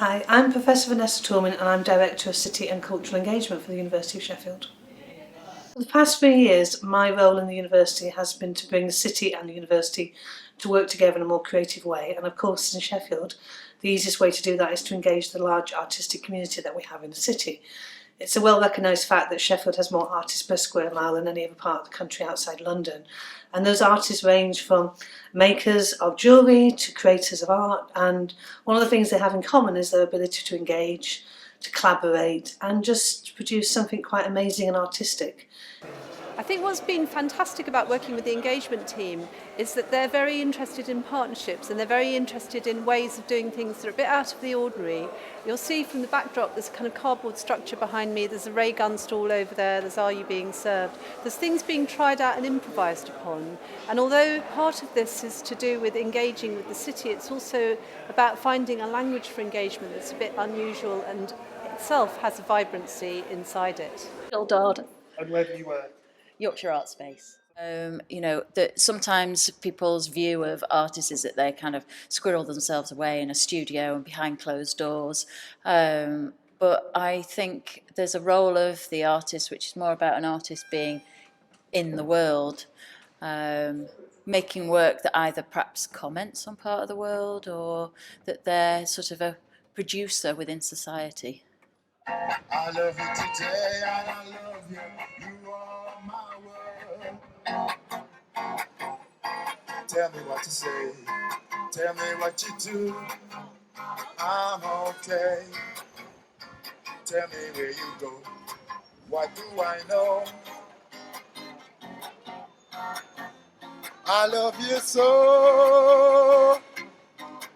Hi, I'm Professor Vanessa Tormin and I'm Director of City and Cultural Engagement for the University of Sheffield. For the past 3 years, my role in the university has been to bring the city and the university to work together in a more creative way, and of course in Sheffield the easiest way to do that is to engage the large artistic community that we have in the city. It's a well recognised fact that Sheffield has more artists per square mile than any other part of the country outside London, and those artists range from makers of jewellery to creators of art, and one of the things they have in common is their ability to engage, to collaborate and just produce something quite amazing and artistic. I think what's been fantastic about working with the engagement team is that they're very interested in partnerships and they're very interested in ways of doing things that are a bit out of the ordinary. You'll see from the backdrop there's a kind of cardboard structure behind me, there's a ray gun stall over there, there's Are You Being Served? There's things being tried out and improvised upon. And although part of this is to do with engaging with the city, it's also about finding a language for engagement that's a bit unusual and itself has a vibrancy inside it. Dard. And where do you work? Yorkshire Art Space. That sometimes people's view of artists is that they kind of squirrel themselves away in a studio and behind closed doors. But I think there's a role of the artist which is more about an artist being in the world, making work that either perhaps comments on part of the world or that they're sort of a producer within society. I love you today and I love you. You are my world. Tell me what to say. Tell me what you do. I'm okay. Tell me where you go. What do I know? I love you so.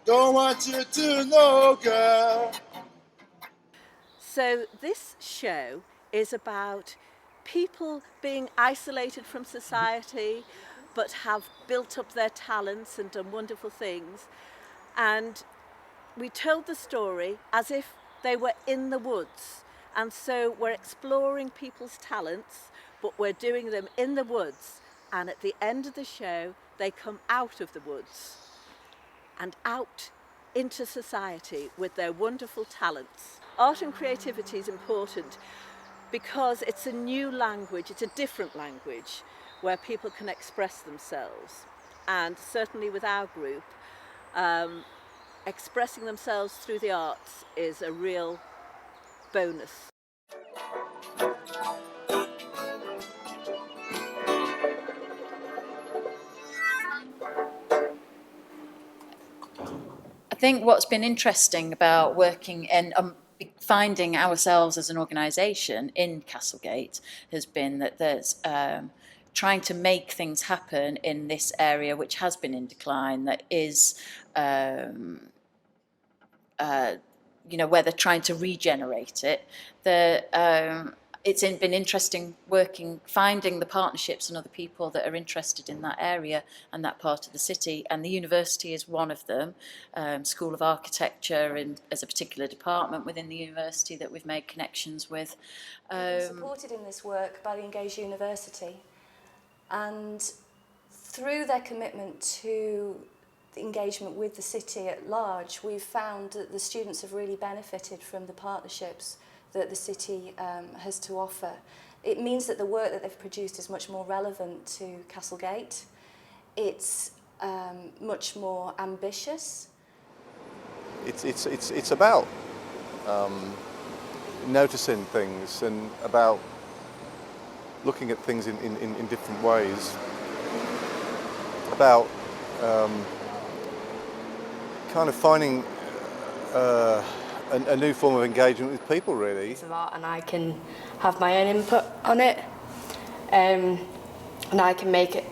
Don't want you to know, girl. So this show is about people being isolated from society but have built up their talents and done wonderful things. And we told the story as if they were in the woods. And so we're exploring people's talents, but we're doing them in the woods. And at the end of the show, they come out of the woods and out into society with their wonderful talents. Art and creativity is important because it's a new language, it's a different language where people can express themselves. And certainly with our group, expressing themselves through the arts is a real bonus. I think what's been interesting about working and finding ourselves as an organisation in Castlegate has been that there's trying to make things happen in this area which has been in decline, that is where they're trying to regenerate it. It's been interesting finding the partnerships and other people that are interested in that area and that part of the city, and the university is one of them. School of Architecture and as a particular department within the university that we've made connections with. We're supported in this work by the Engaged University, and through their commitment to the engagement with the city at large, we've found that the students have really benefited from the partnerships that the city has to offer. It means that the work that they've produced is much more relevant to Castlegate. It's much more ambitious. It's about noticing things and about looking at things in different ways. About kind of finding a new form of engagement with people, really. Of art, and I can have my own input on it, and I can make it.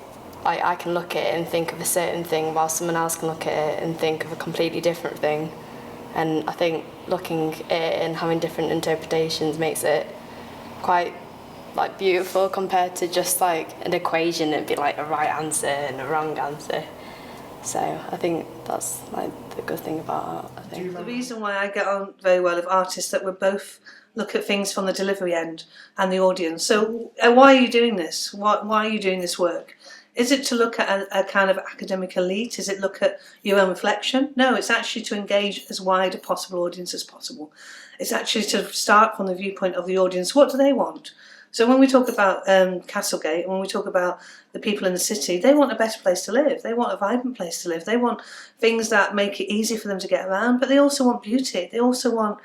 I can look at it and think of a certain thing, while someone else can look at it and think of a completely different thing. And I think looking at it and having different interpretations makes it quite beautiful compared to just an equation. It'd be a right answer and a wrong answer. So I think that's the good thing about art, I think. The reason why I get on very well with artists is that we both look at things from the delivery end and the audience. So why are you doing this? Why are you doing this work? Is it to look at a kind of academic elite? Is it look at your own reflection? No, it's actually to engage as wide a possible audience as possible. It's actually to start from the viewpoint of the audience. What do they want? So when we talk about Castlegate, when we talk about the people in the city, they want a better place to live. They want a vibrant place to live. They want things that make it easy for them to get around, but they also want beauty. They also want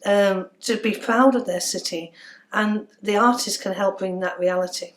to be proud of their city, and the artists can help bring that reality.